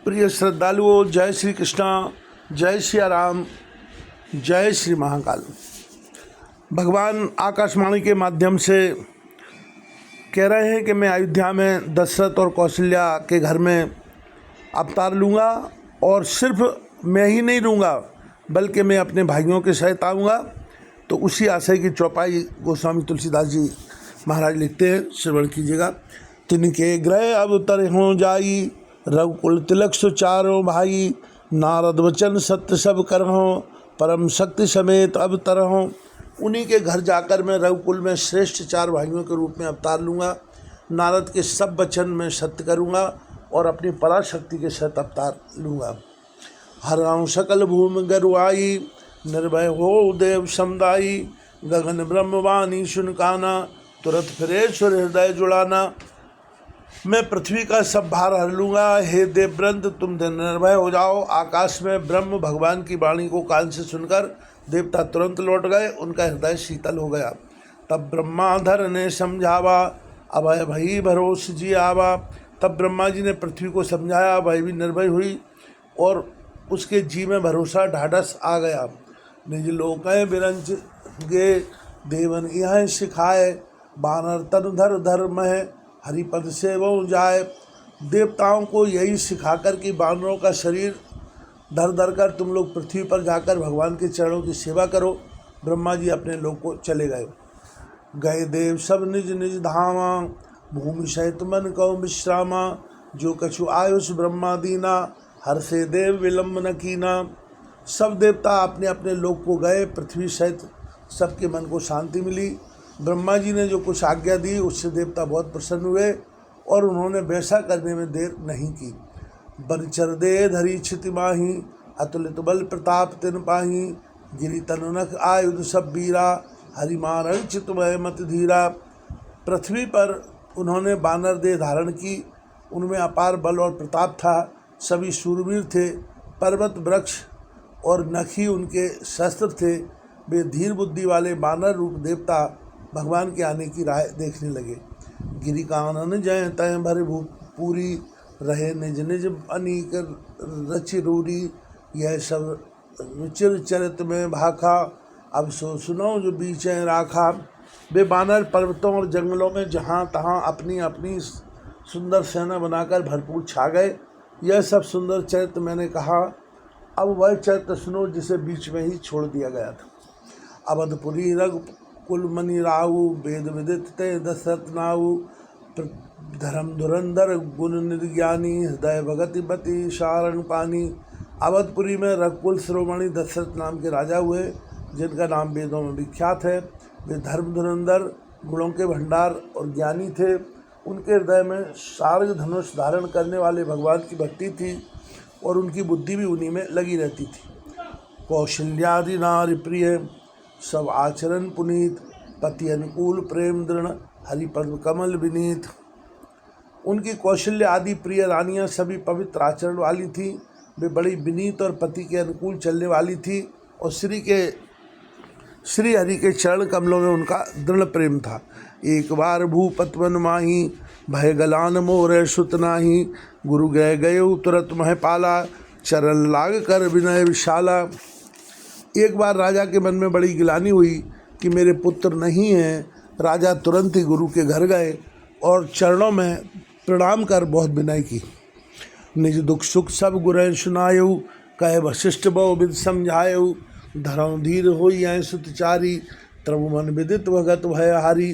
प्रिय श्रद्धालुओं, जय श्री कृष्णा, जय श्री राम, जय श्री महाकाल। भगवान आकाशवाणी के माध्यम से कह रहे हैं कि मैं अयोध्या में दशरथ और कौशल्या के घर में अवतार लूँगा और सिर्फ मैं ही नहीं लूँगा बल्कि मैं अपने भाइयों के सहित आऊँगा। तो उसी आशय की चौपाई गोस्वामी तुलसीदास जी महाराज लिखते हैं, श्रवण कीजिएगा। तिनके ग्रह अवतर हों जाई, रघुकुल तिलक सुचारो भाई, नारद वचन सत्य सब करहों, परम शक्ति समेत अवतर हों। उन्हीं के घर जाकर मैं रघुकुल में श्रेष्ठ 4 भाइयों के रूप में अवतार लूँगा, नारद के सब वचन में सत्य करूँगा और अपनी पराशक्ति के साथ अवतार लूँगा। हराऊँ सकल भूमि गरुआई, निर्भय हो देव समुदायी, गगन ब्रह्मवाणी सुन काना, तुरंत फिरे सुर हृदय जुड़ाना। मैं पृथ्वी का सब भार हर लूँगा, हे देववृंद तुम निर्भय हो जाओ। आकाश में ब्रह्म भगवान की वाणी को कान से सुनकर देवता तुरंत लौट गए, उनका हृदय शीतल हो गया। तब ब्रह्माधर ने समझावा, अभय भई भरोस जी आवा। तब ब्रह्मा जी ने पृथ्वी को समझाया, भय भी निर्भय हुई और उसके जी में भरोसा ढाढ़स आ गया। निज लोकय बिरंच गे, देवन यह सिखाए, बानर तन धर धर्म है, हरिपद से वो जाए। देवताओं को यही सिखाकर कि बानरों का शरीर धर धर कर तुम लोग पृथ्वी पर जाकर भगवान के चरणों की सेवा करो, ब्रह्मा जी अपने लोक को चले गए। गए देव सब निज निज धामा, भूमि सहित मन कौ विश्रामा। जो कछु आयुष ब्रह्मा दीना, हर से देव विलम्ब न कीना। सब देवता अपने अपने लोक को गए, पृथ्वी सहित सबके मन को शांति मिली। ब्रह्मा जी ने जो कुछ आज्ञा दी उससे देवता बहुत प्रसन्न हुए और उन्होंने वैसा करने में देर नहीं की। बरचर दे धरी क्षिति माही, अतुलित बल प्रताप तिन पाही। गिरि तनुनख आयुध सब बीरा, हरि मारण चितमय मत धीरा। पृथ्वी पर उन्होंने बानर देह धारण की, उनमें अपार बल और प्रताप था। सभी शूरवीर थे, पर्वत वृक्ष और नखी उनके शस्त्र थे। वे धीर बुद्धि वाले बानर रूप देवता भगवान के आने की राह देखने लगे। गिरि कानन जय तय भर पूरी, रहे निज निज अनीक रचि रूरी। यह सब विचिर चरित में भाखा, अब सो सुनो जो बीच राखा। वे बानर पर्वतों और जंगलों में जहाँ तहाँ अपनी अपनी सुंदर सेना बनाकर भरपूर छा गए। यह सब सुंदर चरित्र मैंने कहा, अब वह चरित्र सुनो जिसे बीच में ही छोड़ दिया गया था। अवधपुरी रघुकुल मणि राहु, वेद विदित ते दशरथ नाहु। धर्म धुरंधर गुण निर्ज्ञानी, हृदय भगति बति शारण पानी। अवधपुरी में रघुकुल शिरोमणि दशरथ नाम के राजा हुए, जिनका नाम वेदों में विख्यात है। वे धर्म धुरंधर, गुणों के भंडार और ज्ञानी थे। उनके हृदय में शार्ग धनुष धारण करने वाले भगवान की भक्ति थी और उनकी बुद्धि भी उन्हीं में लगी रहती थी। कौशल्यादि नारी प्रिय, सब आचरण पुनीत। पति अनुकूल प्रेम दृढ़, हरिपद कमल विनीत। उनकी कौशल्य आदि प्रिय रानियां सभी पवित्र आचरण वाली थीं। वे बड़ी विनीत और पति के अनुकूल चलने वाली थी और श्री हरि के चरण कमलों में उनका दृढ़ प्रेम था। एक बार भूपतवन माही, भय गलान मोर सुत नाही। गुरु गए गयो तुरत मह पाला, चरण लाग कर विनय विशाला। एक बार राजा के मन में बड़ी गिलानी हुई कि मेरे पुत्र नहीं हैं। राजा तुरंत ही गुरु के घर गए और चरणों में प्रणाम कर बहुत विनय की। निज दुख सुख सब गुरु सुनायु, कहे वशिष्ठ बहु विद समझायु। धरम धीर होई ऐ सुतचारी, त्रव मन विदित भगत भय हारी।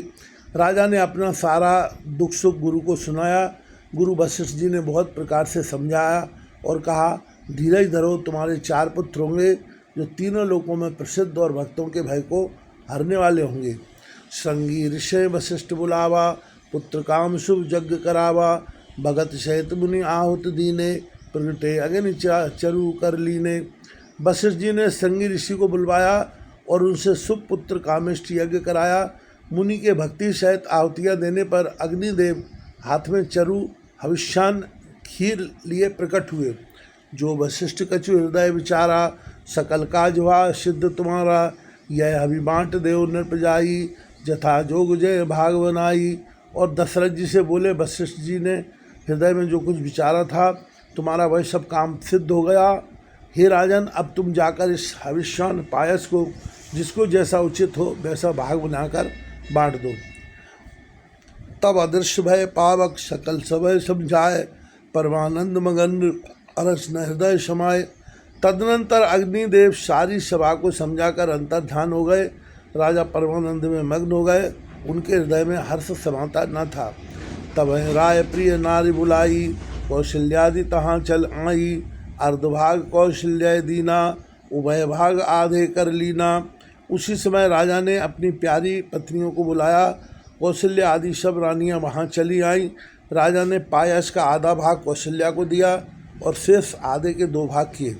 राजा ने अपना सारा दुख सुख गुरु को सुनाया। गुरु वशिष्ठ जी ने बहुत प्रकार से समझाया और कहा, धीरज धरो, तुम्हारे 4 पुत्र होंगे जो तीनों लोकों में प्रसिद्ध और भक्तों के भय को हरने वाले होंगे। संगी ऋषि वशिष्ठ बुलावा, पुत्र काम शुभ यज्ञ करावा। भगत सहित मुनि आहुत दीने, प्रगटे अग्नि चरु कर लीने। वशिष्ठ जी ने संगी ऋषि को बुलवाया और उनसे शुभ पुत्र कामिष्ठ यज्ञ कराया। मुनि के भक्ति सहित आहुतियाँ देने पर अग्निदेव हाथ में चरु हविष्यान खीर लिए प्रकट हुए। जो वशिष्ठ कछु हृदय विचारा, सकल काज हुआ सिद्ध तुम्हारा। यह हवि बाँट देव नृप जाई, जथा जोग जय भाग बनाई। और दशरथ जी से बोले, वशिष्ठ जी ने हृदय में जो कुछ विचारा था तुम्हारा वह सब काम सिद्ध हो गया। हे राजन, अब तुम जाकर इस हविष्यान पायस को जिसको जैसा उचित हो वैसा भाग बनाकर बांट दो। तब अदृश्य भय पावक सकल समय समझाए, परमानंद मगन अरस न हृदय समाये। तदनंतर अग्निदेव सारी सभा को समझाकर अंतर्ध्यान हो गए। राजा परमानंद में मग्न हो गए, उनके हृदय में हर्ष समाता न था। तब राय प्रिय नारी बुलाई, कौशल्यादि तहाँ चल आई। अर्धभाग कौशल्या दीना, उभय भाग आधे कर लीना। उसी समय राजा ने अपनी प्यारी पत्नियों को बुलाया। कौशल्या आदि सब रानियां वहाँ चली आईं। राजा ने पायस का आधा भाग कौशल्या को दिया और शेष आधे के 2 भाग किए।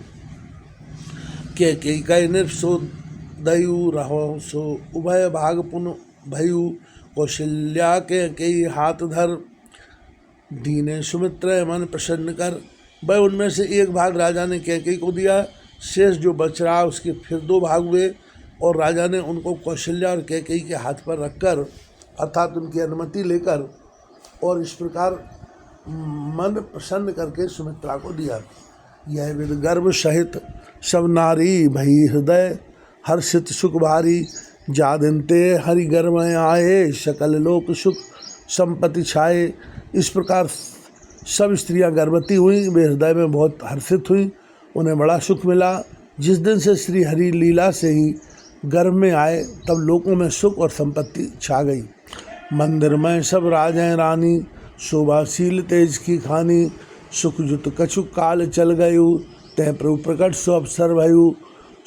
कई निरसो दयु रहो सो उभय भाग पुन भयु। कौशल्या के कई हाथ धर, दीने सुमित्र मन प्रसन्न कर। वह उनमें से 1 भाग राजा ने कैकेयी को दिया, शेष जो बच रहा उसके फिर 2 भाग हुए और राजा ने उनको कौशल्या और कैकेयी के हाथ पर रखकर अर्थात उनकी अनुमति लेकर और इस प्रकार मन प्रसन्न करके सुमित्रा को दिया। यह विद गर्भ सहित सब नारी, भई हृदय हर्षित सुख भारी। जादिनते हरि गर्भ आए, सकल लोक सुख संपत्ति छाए। इस प्रकार सब स्त्रियां गर्भवती हुई, वे हृदय में बहुत हर्षित हुई, उन्हें बड़ा सुख मिला। जिस दिन से श्री हरि लीला से ही गर्भ में आए तब लोकों में सुख और संपत्ति छा गई। मंदिर में सब राजें रानी, शोभाशील तेज की खानी। सुख जुत कछुक काल चल गयु, तह प्रभु प्रकट सो अवसर भयु।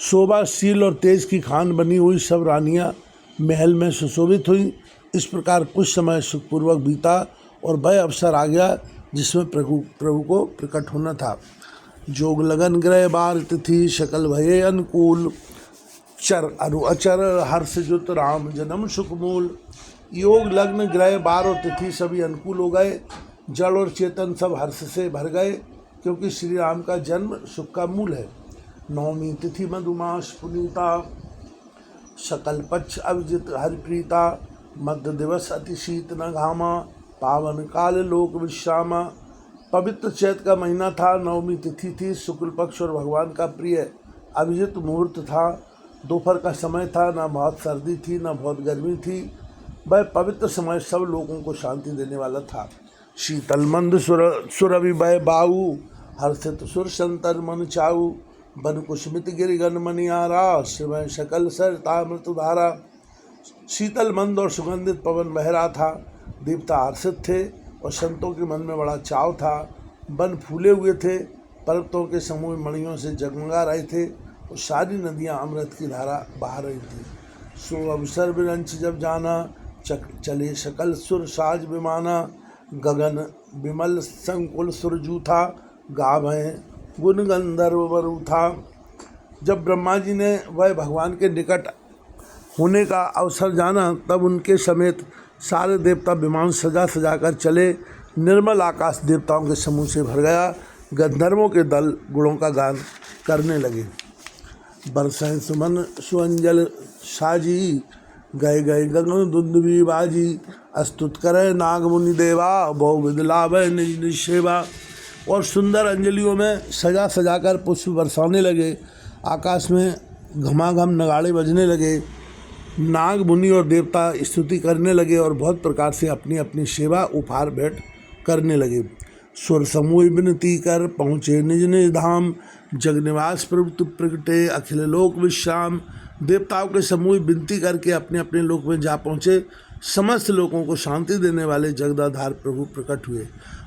शोभाशील और तेज की खान बनी हुई सब रानियां महल में सुशोभित हुई। इस प्रकार कुछ समय सुखपूर्वक बीता और वह अवसर आ गया जिसमें प्रभु को प्रकट होना था। जोग लगन ग्रह बार तिथि, सकल भये अनुकूल। चर अरु अचर हर्ष जुत राम जन्म सुख मूल। योग लग्न ग्रह बार और तिथि सभी अनुकूल हो गए। जड़ और चेतन सब हर्ष से भर गए, क्योंकि श्री राम का जन्म सुख का मूल है। नवमी तिथि मधुमास पुनीता, सकल पक्ष अविजित हरिप्रीता। मध्य दिवस अति शीत न घामा, पावन काल लोक विश्रामा। पवित्र चैत का महीना था, नवमी तिथि थी, शुक्ल पक्ष और भगवान का प्रिय अभिजित मुहूर्त था। दोपहर का समय था, न बहुत सर्दी थी न बहुत गर्मी थी। वह पवित्र समय सब लोगों को शांति देने वाला था। शीतल मंद सुरभि भय बाऊ, हर्षित सुर संतर मन चाऊ। बन कुसुमित गिरिगन मनियारा, शिवय सकल सरता मृतुधारा। शीतल मंद और सुगंधित पवन बह रहा था। देवता हर्षित थे और संतों के मन में बड़ा चाव था। वन फूले हुए थे, पर्वतों के समूह मणियों से जगमगा रहे थे और सारी नदियां अमृत की धारा बहा रही थी। सो अवसर विरंच जब जाना, चले सकल सुर साज विमाना। गगन विमल संकुल सुरजू था, गावें गुण गंधर्व वरु था। जब ब्रह्मा जी ने वह भगवान के निकट होने का अवसर जाना, तब उनके समेत सारे देवता विमान सजा सजा कर चले। निर्मल आकाश देवताओं के समूह से भर गया। गंधर्वों के दल गुणों का गान करने लगे। बरसें सुमन सुअंजल साजी, गए गए गगन दुंदुभी बाजी। अस्तुत करे नाग मुनि देवा, बहु विध लाभ निज निज सेवा। और सुंदर अंजलियों में सजा सजाकर पुष्प बरसाने लगे। आकाश में घमाघम नगाड़े बजने लगे। नाग मुनि और देवता स्तुति करने लगे और बहुत प्रकार से अपनी अपनी सेवा उपहार भेंट करने लगे। सुर समूह विनती कर पहुँचे निज निज धाम, जगनिवास प्रभु प्रगटे अखिल लोक विश्राम। देवताओं के समूह विनती करके अपने अपने लोक में जा पहुँचे। समस्त लोगों को शांति देने वाले जगदाधार प्रभु प्रकट हुए।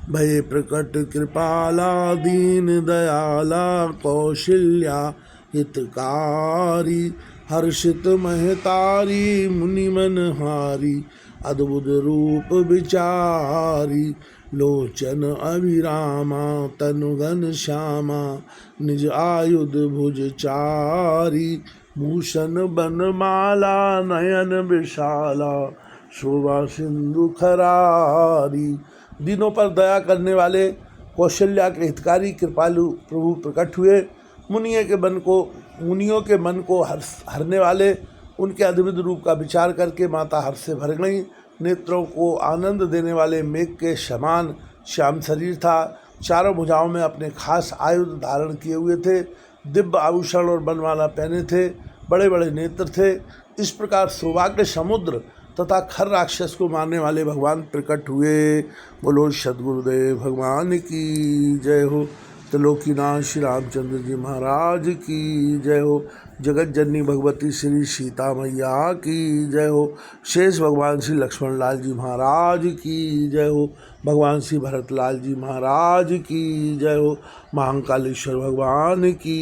भय प्रकट कृपाला दीन दयाला, कौशल्या हितकारी। हर्षित महतारी मुनि मनहारी, अद्भुत रूप विचारी। लोचन अभिरामा तनुगन श्यामा, निज आयुध भुज चारी। भूषण बनमाला नयन विशाला, शोभा सिंधु खरारी। दिनों पर दया करने वाले कौशल्या के हितकारी कृपालु प्रभु प्रकट हुए। मुनियों के मन को हरने वाले उनके अद्भुत रूप का विचार करके माता हर्ष से भर गई। नेत्रों को आनंद देने वाले मेघ के समान श्याम शरीर था। चारों भुजाओं में अपने खास आयुध धारण किए हुए थे, दिव्य आभूषण और बनमाला पहने थे, बड़े बड़े नेत्र थे। इस प्रकार सौभाग्य समुद्र तथा खर राक्षस को मारने वाले भगवान प्रकट हुए। बोलो सद्गुरुदेव भगवान की जय हो। त्रिलोकीनाथ श्री रामचंद्र जी महाराज की जय हो। जगत जननी भगवती श्री सीता मैया की जय हो। शेष भगवान श्री लक्ष्मण लाल जी महाराज की जय हो। भगवान श्री भरत लाल जी महाराज की जय हो। महाकालेश्वर भगवान की